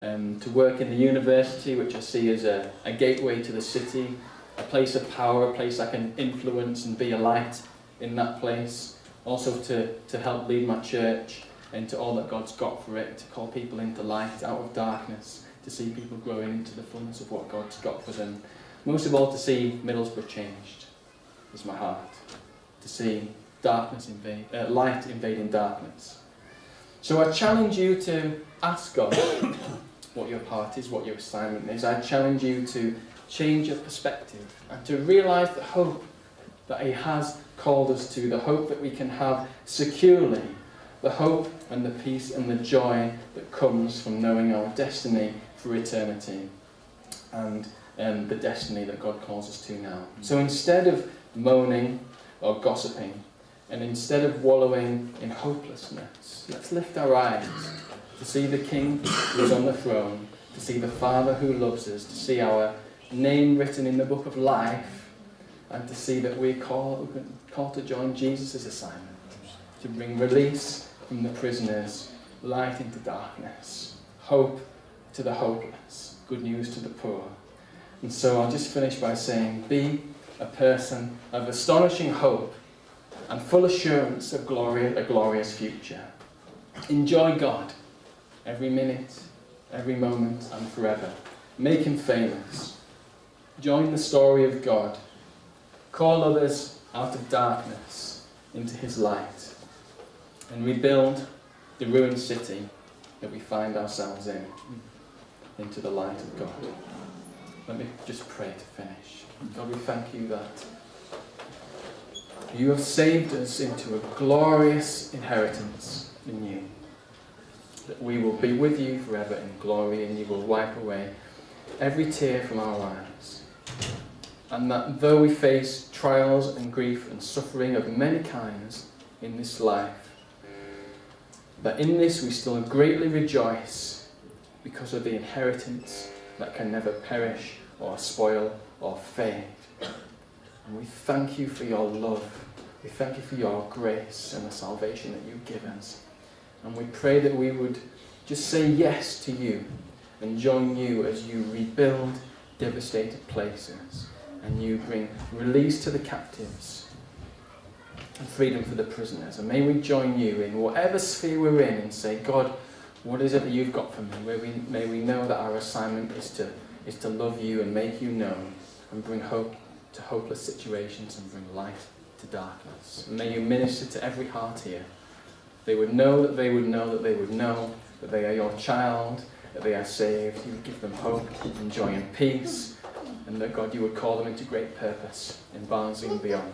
to work in the university, which I see as a gateway to the city, a place of power, a place I can influence and be a light in that place. Also to help lead my church into all that God's got for it, to call people into light out of darkness, to see people growing into the fullness of what God's got for them. Most of all, to see Middlesbrough changed is my heart. To see light invading darkness. So I challenge you to ask God what your part is, what your assignment is. I challenge you to change your perspective and to realise the hope that He has called us to, the hope that we can have securely, the hope and the peace and the joy that comes from knowing our destiny for eternity and the destiny that God calls us to now. So instead of moaning or gossiping, and instead of wallowing in hopelessness, let's lift our eyes to see the King who is on the throne, to see the Father who loves us, to see our name written in the book of life, and to see that we're called to join Jesus' assignment, to bring release from the prisoners, light into darkness, hope to the hopeless, good news to the poor. And so I'll just finish by saying, be a person of astonishing hope and full assurance of a glorious future. Enjoy God every minute, every moment, and forever. Make Him famous. Join the story of God. Call others out of darkness into His light. And rebuild the ruined city that we find ourselves in into the light of God. Let me just pray to finish. God, we thank You that You have saved us into a glorious inheritance in You. That we will be with You forever in glory, and You will wipe away every tear from our eyes. And that though we face trials and grief and suffering of many kinds in this life, that in this we still greatly rejoice because of the inheritance that can never perish or spoil or fade. And we thank You for Your love. We thank You for Your grace and the salvation that You give us. And we pray that we would just say yes to You and join You as You rebuild devastated places and You bring release to the captives and freedom for the prisoners. And may we join You in whatever sphere we're in and say, God, what is it that You've got for me? May we know that our assignment is to love You and make You known and bring hope to hopeless situations and bring light to darkness. And may You minister to every heart here. They would know that they would know that they would know that they are Your child, that they are saved. You would give them hope and joy and peace, and that God, You would call them into great purpose in Barnsley and beyond.